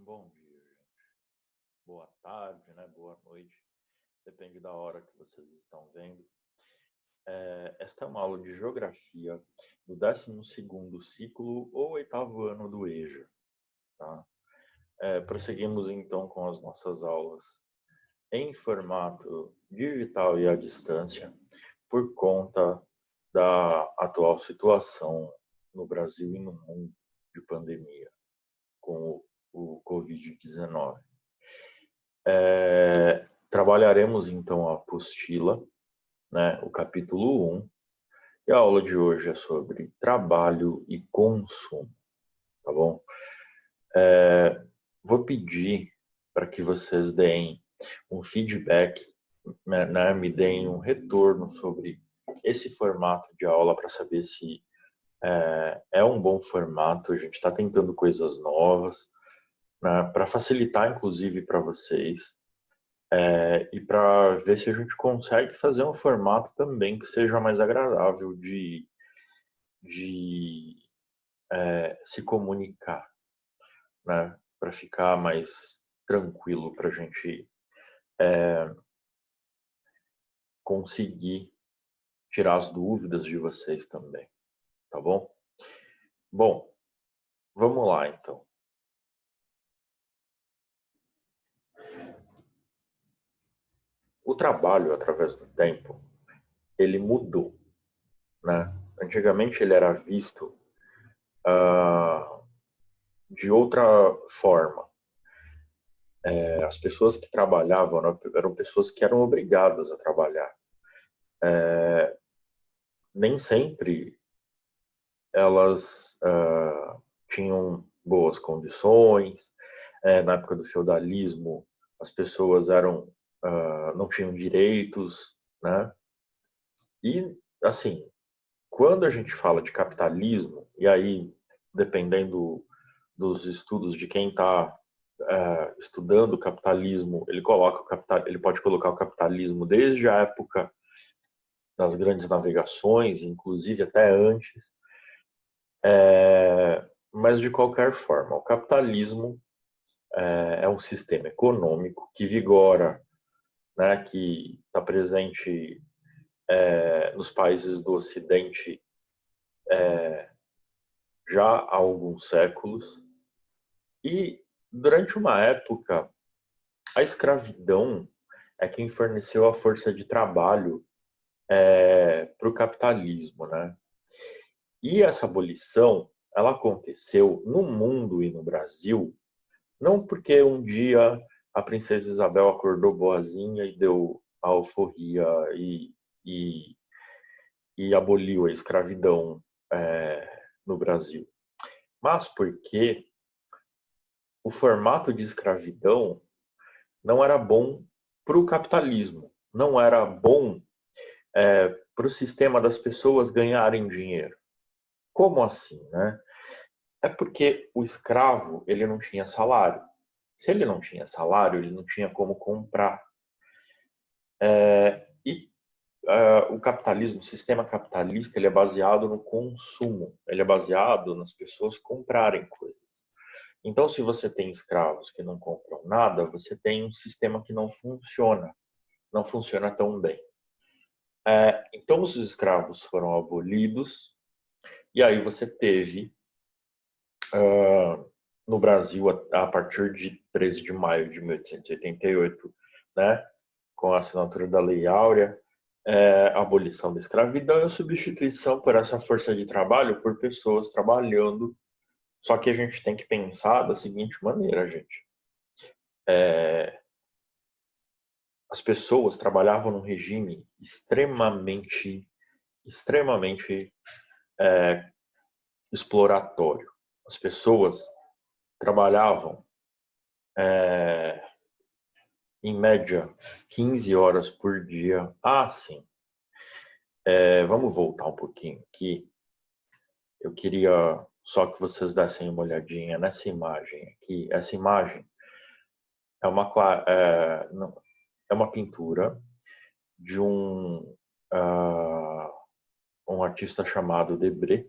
Bom dia, gente. Boa tarde, né? Boa noite. Depende da hora que vocês estão vendo. Esta é uma aula de geografia do 12º ciclo ou 8º ano do EJA, tá? Prosseguimos então com as nossas aulas em formato digital e à distância por conta da atual situação no Brasil e no mundo de pandemia com o Covid-19. Trabalharemos então a apostila, né, o capítulo 1, e a aula de hoje é sobre trabalho e consumo, tá bom? Vou pedir para que vocês deem um feedback, né, me deem um retorno sobre esse formato de aula para saber se é um bom formato. A gente está tentando coisas novas, né, para facilitar inclusive para vocês. E para ver se a gente consegue fazer um formato também que seja mais agradável de se comunicar, né? Para ficar mais tranquilo, para a gente conseguir tirar as dúvidas de vocês também, tá bom? Bom, vamos lá então. O trabalho através do tempo, ele mudou, né? Antigamente ele era visto de outra forma. As pessoas que trabalhavam, né, eram pessoas que eram obrigadas a trabalhar. Nem sempre elas tinham boas condições. Na época do feudalismo, as pessoas não tinham direitos, né? E, assim, quando a gente fala de capitalismo, e aí, dependendo dos estudos de quem está estudando o capitalismo, ele pode colocar o capitalismo desde a época das grandes navegações, inclusive até antes. Mas de qualquer forma, o capitalismo é um sistema econômico que vigora, né, que está presente nos países do Ocidente já há alguns séculos. E durante uma época, a escravidão é quem forneceu a força de trabalho para o capitalismo, né? E essa abolição, ela aconteceu no mundo e no Brasil, não porque um dia a princesa Isabel acordou boazinha e deu a alforria e, e aboliu a escravidão no Brasil, mas porque o formato de escravidão não era bom para o capitalismo, não era bom para o sistema das pessoas ganharem dinheiro. Como assim, né? É porque o escravo, ele não tinha salário. Se ele não tinha salário, ele não tinha como comprar. O capitalismo, o sistema capitalista, ele é baseado no consumo. Ele é baseado nas pessoas comprarem coisas. Então, se você tem escravos que não compram nada, você tem um sistema que não funciona tão bem. Então, os escravos foram abolidos, e aí você teve, no Brasil, a partir de 13 de maio de 1888, né, com a assinatura da Lei Áurea, a abolição da escravidão e a substituição por essa força de trabalho por pessoas trabalhando. Só que a gente tem que pensar da seguinte maneira, gente. As pessoas trabalhavam num regime extremamente exploratório. As pessoas trabalhavam, em média, 15 horas por dia. Sim. Vamos voltar um pouquinho aqui. Eu queria só que vocês dessem uma olhadinha nessa imagem aqui. Essa imagem é uma pintura de um artista chamado Debré.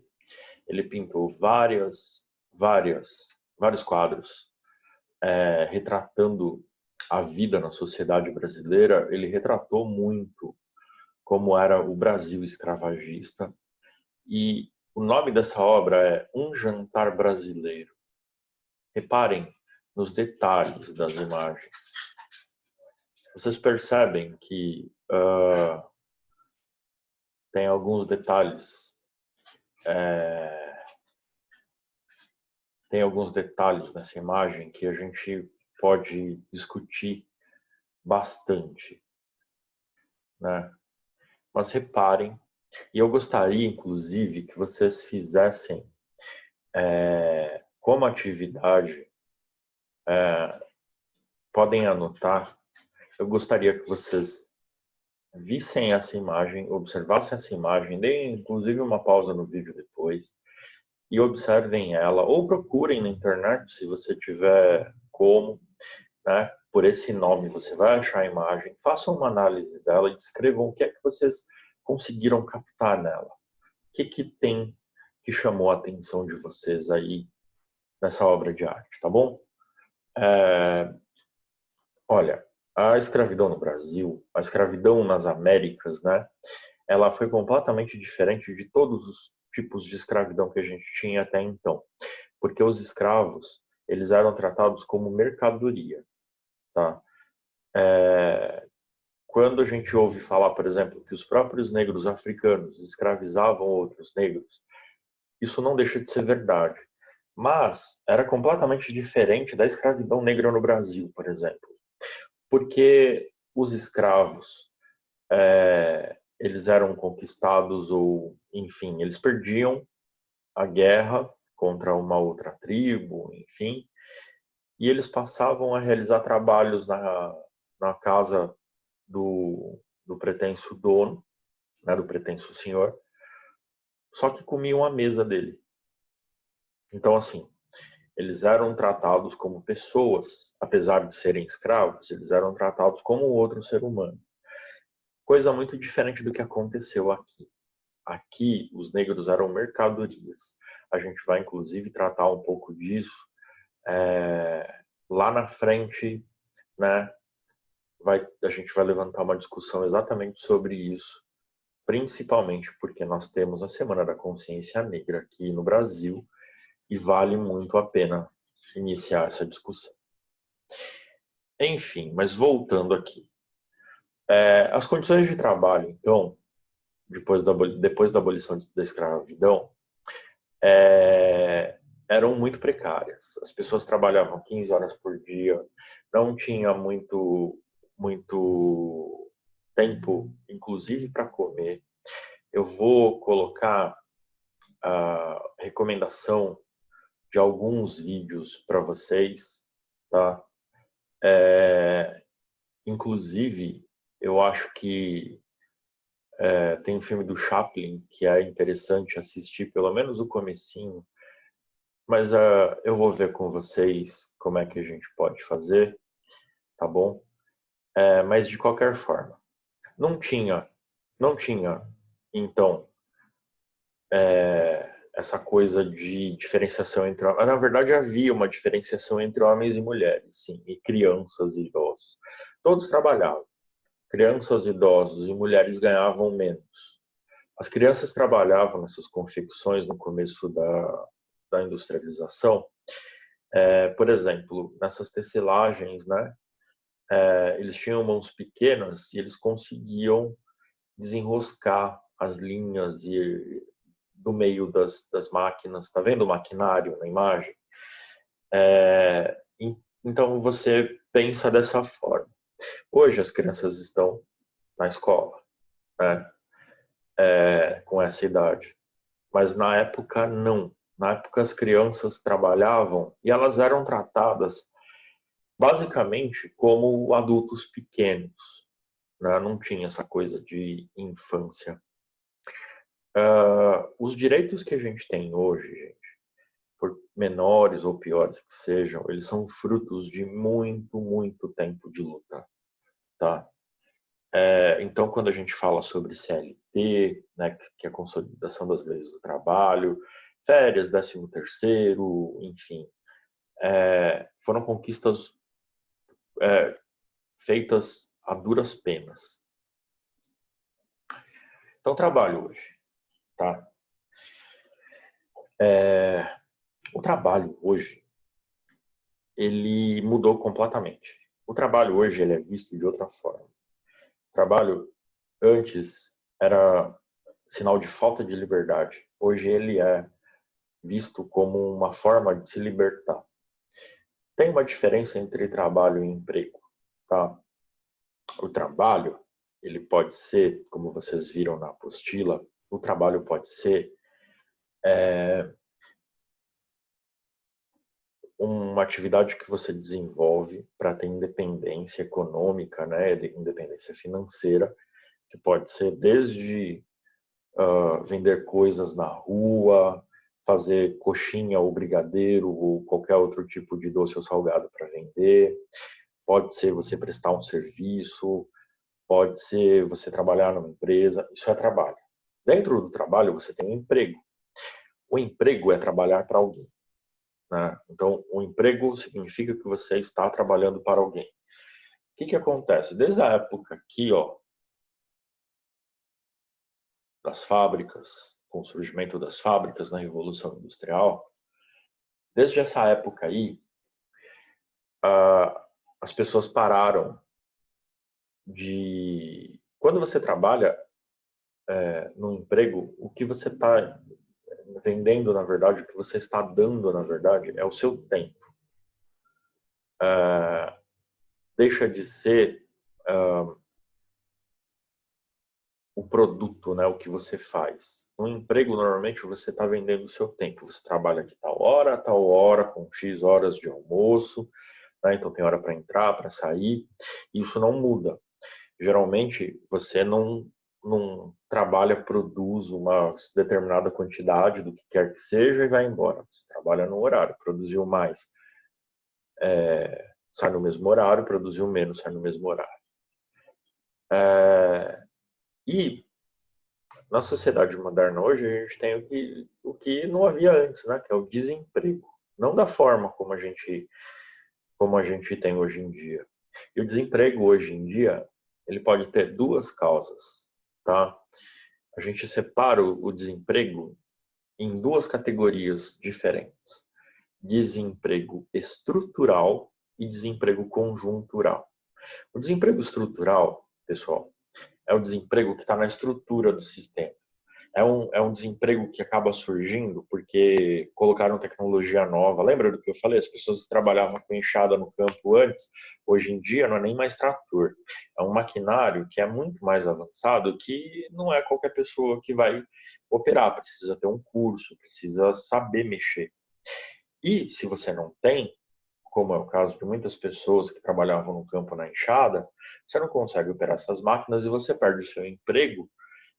Ele pintou vários quadros retratando a vida na sociedade brasileira, ele retratou muito como era o Brasil escravagista. E o nome dessa obra é Um Jantar Brasileiro. Reparem nos detalhes das imagens. Vocês percebem que tem alguns detalhes. Tem alguns detalhes nessa imagem que a gente pode discutir bastante, né? Mas reparem, e eu gostaria, inclusive, que vocês fizessem como atividade, podem anotar, eu gostaria que vocês vissem essa imagem, observassem essa imagem, deem inclusive uma pausa no vídeo depois e observem ela, ou procurem na internet se você tiver como, né? Por esse nome você vai achar a imagem, façam uma análise dela e descrevam o que é que vocês conseguiram captar nela. O que tem que chamou a atenção de vocês aí nessa obra de arte, tá bom? Olha, a escravidão no Brasil, a escravidão nas Américas, né? Ela foi completamente diferente de todos os tipos de escravidão que a gente tinha até então, porque os escravos, eles eram tratados como mercadoria, tá? Quando a gente ouve falar, por exemplo, que os próprios negros africanos escravizavam outros negros, isso não deixa de ser verdade. Mas era completamente diferente da escravidão negra no Brasil, por exemplo. Porque os escravos, eles eram conquistados ou, enfim, eles perdiam a guerra contra uma outra tribo, enfim, e eles passavam a realizar trabalhos na casa do pretenso dono, né, do pretenso senhor, só que comiam a mesa dele. Então, assim, eles eram tratados como pessoas, apesar de serem escravos, eles eram tratados como outro ser humano. Coisa muito diferente do que aconteceu aqui. Aqui, os negros eram mercadorias. A gente vai, inclusive, tratar um pouco disso lá na frente, né? A gente vai levantar uma discussão exatamente sobre isso, principalmente porque nós temos a Semana da Consciência Negra aqui no Brasil e vale muito a pena iniciar essa discussão. Enfim, mas voltando aqui. As condições de trabalho, então, depois da abolição da escravidão, eram muito precárias. As pessoas trabalhavam 15 horas por dia, não tinha muito tempo, inclusive para comer. Eu vou colocar a recomendação de alguns vídeos para vocês, tá? Inclusive, eu acho que tem um filme do Chaplin que é interessante assistir, pelo menos o comecinho, mas eu vou ver com vocês como é que a gente pode fazer, tá bom? Mas de qualquer forma, não tinha, então, essa coisa de diferenciação entre... Na verdade, havia uma diferenciação entre homens e mulheres, sim, e crianças e idosos. Todos trabalhavam. Crianças, idosos e mulheres ganhavam menos. As crianças trabalhavam nessas confecções no começo da industrialização. Por exemplo, nessas tecelagens, né? Eles tinham mãos pequenas e eles conseguiam desenroscar as linhas do meio das máquinas. Está vendo o maquinário na imagem? Então você pensa dessa forma. Hoje as crianças estão na escola, né? Com essa idade. Mas na época não. Na época as crianças trabalhavam e elas eram tratadas basicamente como adultos pequenos, né? Não tinha essa coisa de infância. Os direitos que a gente tem hoje, gente, por menores ou piores que sejam, eles são frutos de muito tempo de luta, tá? Então, quando a gente fala sobre CLT, né, que é a consolidação das leis do trabalho, férias, 13º, enfim, foram conquistas feitas a duras penas. Então, trabalho hoje, tá? O trabalho hoje, ele mudou completamente. O trabalho hoje, ele é visto de outra forma. O trabalho, antes, era sinal de falta de liberdade. Hoje, ele é visto como uma forma de se libertar. Tem uma diferença entre trabalho e emprego, tá? O trabalho, ele pode ser, como vocês viram na apostila, o trabalho pode ser uma atividade que você desenvolve para ter independência econômica, né, independência financeira, que pode ser desde vender coisas na rua, fazer coxinha ou brigadeiro ou qualquer outro tipo de doce ou salgado para vender. Pode ser você prestar um serviço, pode ser você trabalhar numa empresa, isso é trabalho. Dentro do trabalho você tem um emprego. O emprego é trabalhar para alguém, né? Então, o emprego significa que você está trabalhando para alguém. O que acontece? Desde a época aqui, ó, das fábricas, com o surgimento das fábricas na Revolução Industrial, desde essa época aí, as pessoas pararam de... Quando você trabalha no emprego, o que você está vendendo, na verdade, o que você está dando, na verdade, é o seu tempo. Deixa de ser o produto, né, o que você faz. No emprego, normalmente, você está vendendo o seu tempo. Você trabalha de tal hora a tal hora, com X horas de almoço, né, então tem hora para entrar, para sair. Isso não muda. Geralmente, você não trabalha, produz uma determinada quantidade do que quer que seja e vai embora. Você trabalha no horário, produziu mais, sai no mesmo horário, produziu menos, sai no mesmo horário. E na sociedade moderna hoje, a gente tem o que não havia antes, né? Que é o desemprego. Não da forma como a gente tem hoje em dia. E o desemprego hoje em dia, ele pode ter duas causas, tá? A gente separa o desemprego em duas categorias diferentes: desemprego estrutural e desemprego conjuntural. O desemprego estrutural, pessoal, é o desemprego que está na estrutura do sistema. É um desemprego que acaba surgindo porque colocaram tecnologia nova. Lembra do que eu falei? As pessoas trabalhavam com enxada no campo antes. Hoje em dia não é nem mais trator. É um maquinário que é muito mais avançado, que não é qualquer pessoa que vai operar. Precisa ter um curso, precisa saber mexer. E se você não tem, como é o caso de muitas pessoas que trabalhavam no campo na enxada, você não consegue operar essas máquinas e você perde o seu emprego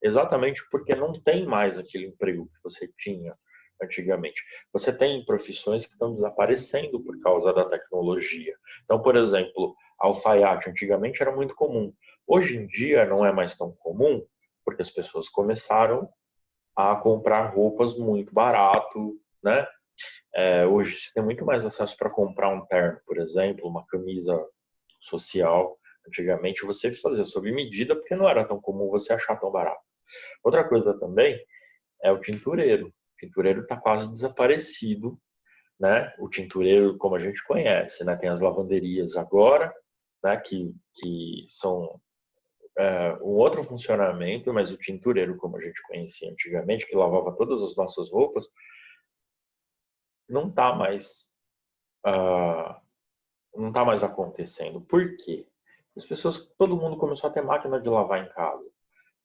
exatamente porque não tem mais aquele emprego que você tinha antigamente. Você tem profissões que estão desaparecendo por causa da tecnologia. Então, por exemplo, alfaiate antigamente era muito comum. Hoje em dia não é mais tão comum porque as pessoas começaram a comprar roupas muito barato, né? Hoje você tem muito mais acesso para comprar um terno, por exemplo, uma camisa social. Antigamente você fazia sob medida porque não era tão comum você achar tão barato. Outra coisa também é o tintureiro. O tintureiro está quase desaparecido, né? O tintureiro, como a gente conhece, né? Tem as lavanderias agora, né? Que são um outro funcionamento, mas o tintureiro, como a gente conhecia antigamente, que lavava todas as nossas roupas, não está mais não tá mais acontecendo. Por quê? Todo mundo começou a ter máquina de lavar em casa.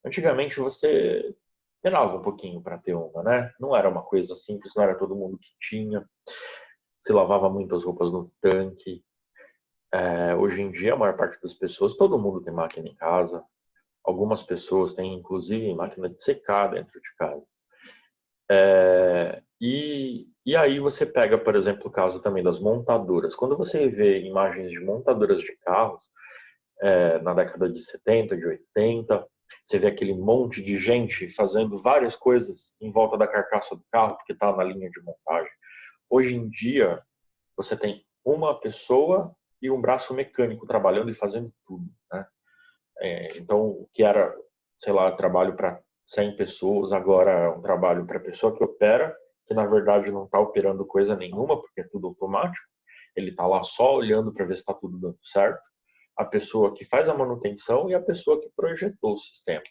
Antigamente você penava um pouquinho para ter uma, né? Não era uma coisa simples, não era todo mundo que tinha. Se lavava muitas roupas no tanque. Hoje em dia, a maior parte das pessoas, todo mundo tem máquina em casa. Algumas pessoas têm, inclusive, máquina de secar dentro de casa. E aí você pega, por exemplo, o caso também das montadoras. Quando você vê imagens de montadoras de carros, na década de 70, de 80, você vê aquele monte de gente fazendo várias coisas em volta da carcaça do carro, porque está na linha de montagem. Hoje em dia, você tem uma pessoa e um braço mecânico trabalhando e fazendo tudo, né? Então, o que era, sei lá, trabalho para 100 pessoas, agora é um trabalho para a pessoa que opera, que na verdade não está operando coisa nenhuma, porque é tudo automático. Ele está lá só olhando para ver se está tudo dando certo. A pessoa que faz a manutenção e a pessoa que projetou o sistema.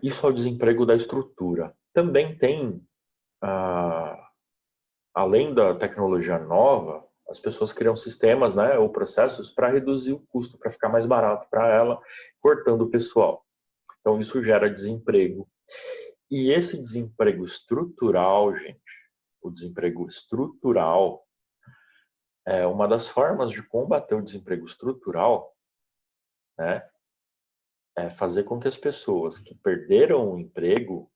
Isso é o desemprego da estrutura. Também tem, além da tecnologia nova, as pessoas criam sistemas, né, ou processos para reduzir o custo, para ficar mais barato para ela, cortando o pessoal. Então isso gera desemprego. E esse desemprego estrutural, gente, o desemprego estrutural, uma das formas de combater o desemprego estrutural, né, é fazer com que as pessoas que perderam o emprego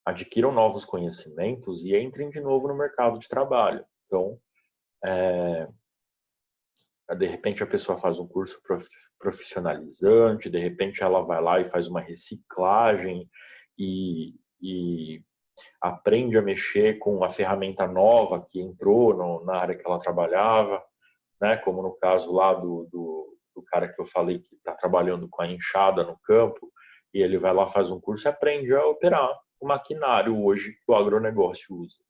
adquiram novos conhecimentos e entrem de novo no mercado de trabalho. Então, de repente a pessoa faz um curso profissionalizante, de repente ela vai lá e faz uma reciclagem e aprende a mexer com a ferramenta nova que entrou na área que ela trabalhava, né? Como no caso lá do cara que eu falei que está trabalhando com a enxada no campo, e ele vai lá, faz um curso e aprende a operar o maquinário hoje que o agronegócio usa,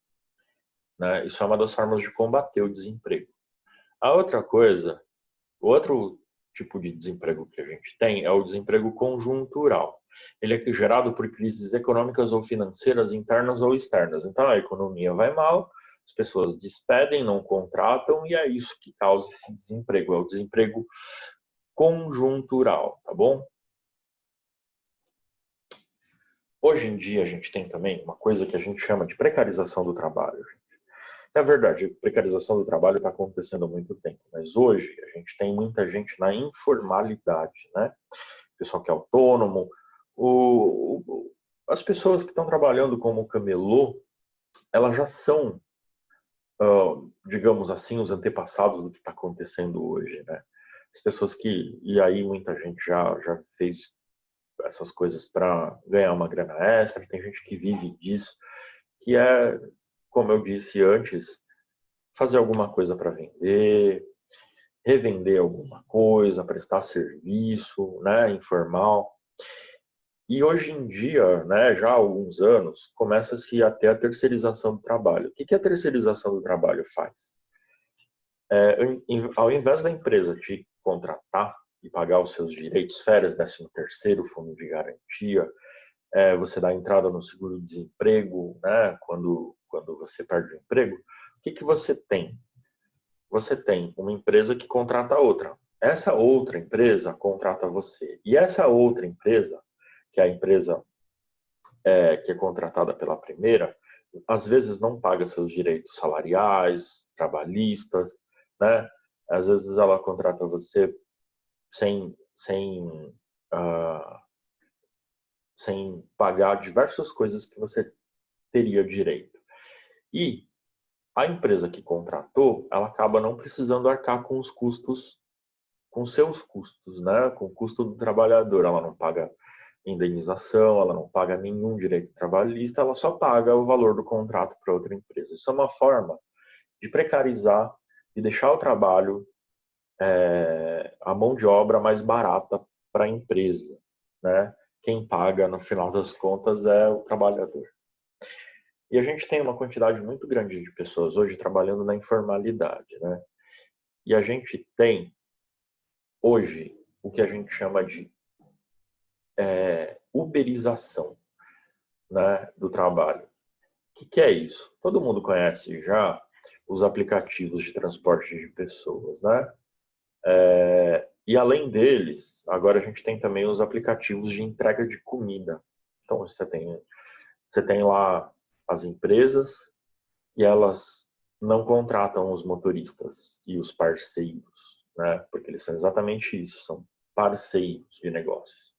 né? Isso é uma das formas de combater o desemprego. A outra coisa, outro tipo de desemprego que a gente tem é o desemprego conjuntural. Ele é gerado por crises econômicas ou financeiras internas ou externas. Então a economia vai mal, as pessoas despedem, não contratam e é isso que causa esse desemprego. É o desemprego conjuntural, tá bom? Hoje em dia a gente tem também uma coisa que a gente chama de precarização do trabalho. É verdade, a precarização do trabalho está acontecendo há muito tempo, mas hoje a gente tem muita gente na informalidade, né? O pessoal que é autônomo, as pessoas que estão trabalhando como camelô, elas já são, digamos assim, os antepassados do que está acontecendo hoje, né? As pessoas que, e aí muita gente já fez essas coisas para ganhar uma grana extra, tem gente que vive disso, que é, como eu disse antes, fazer alguma coisa para vender, revender alguma coisa, prestar serviço, né, informal. E hoje em dia, né, já há alguns anos, começa-se a ter a terceirização do trabalho. O que a terceirização do trabalho faz? Ao invés da empresa te contratar e pagar os seus direitos, férias, 13º, fundo de garantia, você dá entrada no seguro-desemprego, né, quando você perde o emprego, o que você tem? Você tem uma empresa que contrata outra. Essa outra empresa contrata você. E essa outra empresa, que é a empresa que é contratada pela primeira, às vezes não paga seus direitos salariais, trabalhistas, né? Às vezes ela contrata você sem, uh, sem pagar diversas coisas que você teria direito. E a empresa que contratou, ela acaba não precisando arcar com os custos, com seus custos, né? Com o custo do trabalhador. Ela não paga indenização, ela não paga nenhum direito trabalhista, ela só paga o valor do contrato para outra empresa. Isso é uma forma de precarizar e deixar o trabalho, a mão de obra mais barata para a empresa, né? Quem paga, no final das contas, é o trabalhador. E a gente tem uma quantidade muito grande de pessoas hoje trabalhando na informalidade, né? E a gente tem, hoje, o que a gente chama de uberização, né, do trabalho. O que é isso? Todo mundo conhece já os aplicativos de transporte de pessoas, né? E além deles, agora a gente tem também os aplicativos de entrega de comida. Então você tem lá as empresas e elas não contratam os motoristas e os parceiros, né? Porque eles são exatamente isso, são parceiros de negócios.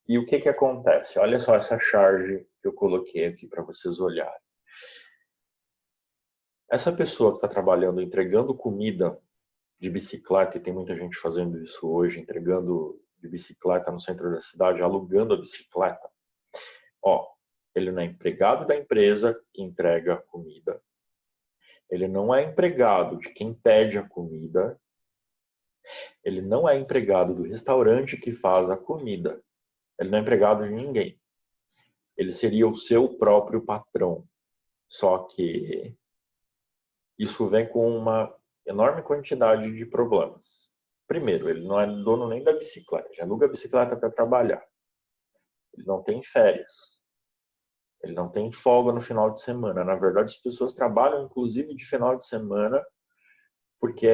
E o que acontece? Olha só essa charge que eu coloquei aqui para vocês olharem. Essa pessoa que está trabalhando, entregando comida de bicicleta, e tem muita gente fazendo isso hoje, entregando de bicicleta no centro da cidade, alugando a bicicleta. Ó, Ele não é empregado da empresa que entrega a comida. Ele não é empregado de quem pede a comida. Ele não é empregado do restaurante que faz a comida. Ele não é empregado de ninguém. Ele seria o seu próprio patrão. Só que isso vem com uma enorme quantidade de problemas. Primeiro, ele não é dono nem da bicicleta. Ele aluga a bicicleta para trabalhar. Ele não tem férias. Ele não tem folga no final de semana. Na verdade, as pessoas trabalham, inclusive, de final de semana, porque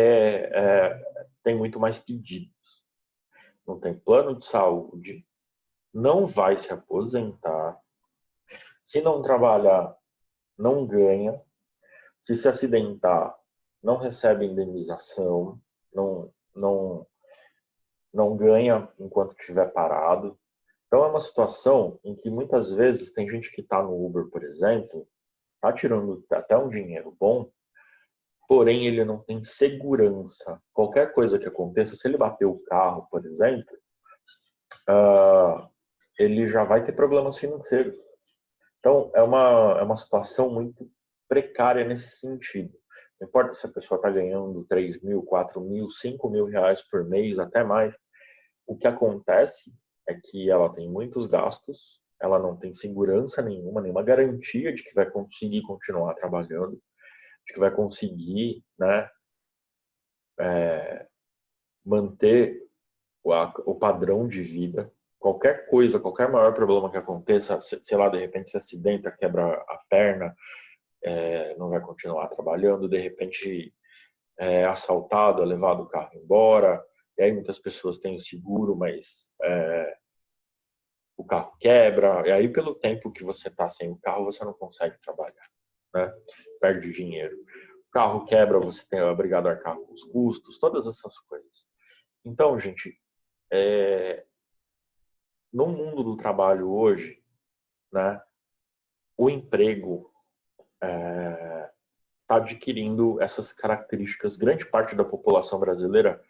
tem muito mais pedidos. Não tem plano de saúde, não vai se aposentar. Se não trabalhar, não ganha. Se acidentar, não recebe indenização, não ganha enquanto estiver parado. Então é uma situação em que muitas vezes tem gente que está no Uber, por exemplo, está tirando até um dinheiro bom, porém ele não tem segurança. Qualquer coisa que aconteça, se ele bater o carro, por exemplo, ele já vai ter problemas financeiros. Então é uma situação muito precária nesse sentido. Não importa se a pessoa está ganhando 3 mil, 4 mil, 5 mil reais por mês, até mais. O que acontece é que ela tem muitos gastos, ela não tem segurança nenhuma garantia de que vai conseguir continuar trabalhando, de que vai conseguir, né, manter o padrão de vida. Qualquer coisa, qualquer maior problema que aconteça, sei lá, de repente se acidenta, quebra a perna, não vai continuar trabalhando, de repente é assaltado, é levado o carro embora, e aí muitas pessoas têm o seguro, mas o carro quebra, e aí pelo tempo que você está sem o carro, você não consegue trabalhar, né? Perde dinheiro. O carro quebra, você é obrigado a arcar com os custos, todas essas coisas. Então, gente, no mundo do trabalho hoje, né, o emprego está adquirindo essas características. Grande parte da população brasileira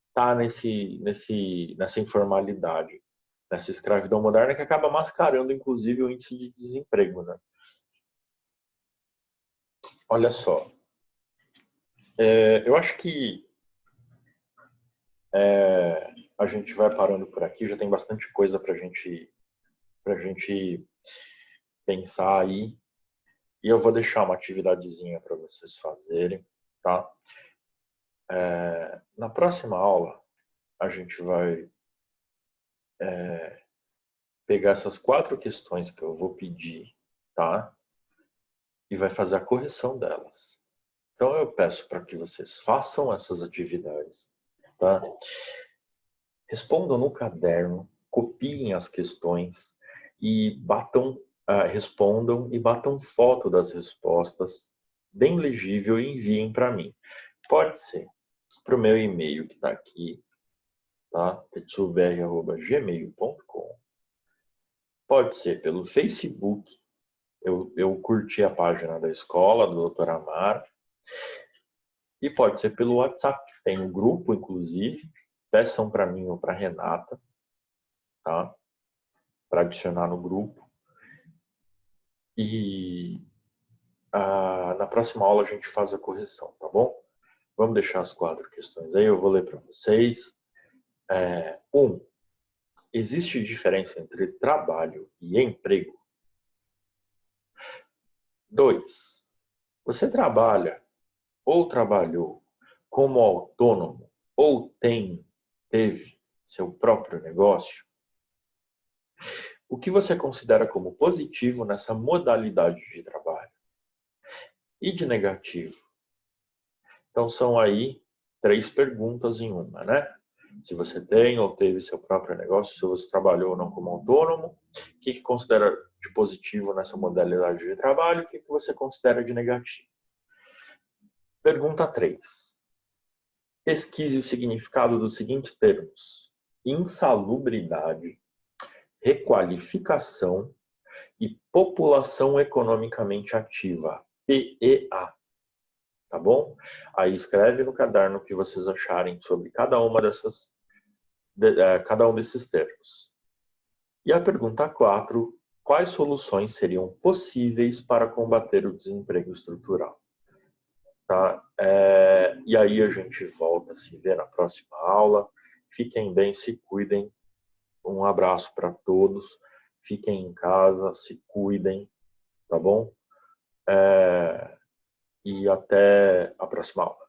está nessa informalidade, nessa escravidão moderna que acaba mascarando, inclusive, o índice de desemprego, né? Olha só, eu acho que a gente vai parando por aqui, já tem bastante coisa para gente pensar aí, e eu vou deixar uma atividadezinha para vocês fazerem, tá? Na próxima aula, a gente vai pegar essas 4 questões que eu vou pedir, tá? E vai fazer a correção delas. Então eu peço para que vocês façam essas atividades, tá? Respondam no caderno, copiem as questões e respondam e batam foto das respostas, bem legível, e enviem para mim. Pode ser para o meu e-mail que está aqui, tá? tetsubr@gmail.com. Pode ser pelo Facebook. Eu curti a página da escola, do Dr. Amar. E pode ser pelo WhatsApp. Tem um grupo, inclusive. Peçam para mim ou para Renata, tá? Para adicionar no grupo. E na próxima aula a gente faz a correção, tá bom? Vamos deixar as 4 questões aí, eu vou ler para vocês. 1. Existe diferença entre trabalho e emprego? 2. Você trabalha ou trabalhou como autônomo ou teve seu próprio negócio? O que você considera como positivo nessa modalidade de trabalho? E de negativo? Então são aí 3 perguntas em uma, né? Se você tem ou teve seu próprio negócio, se você trabalhou ou não como autônomo, o que considera de positivo nessa modalidade de trabalho, o que você considera de negativo? Pergunta 3. Pesquise o significado dos seguintes termos: insalubridade, requalificação e população economicamente ativa, PEA. Tá bom? Aí escreve no caderno o que vocês acharem sobre cada um desses termos. E a pergunta 4, quais soluções seriam possíveis para combater o desemprego estrutural. Tá? E aí a gente volta a se ver na próxima aula. Fiquem bem, se cuidem. Um abraço para todos. Fiquem em casa, se cuidem, tá bom? E até a próxima aula.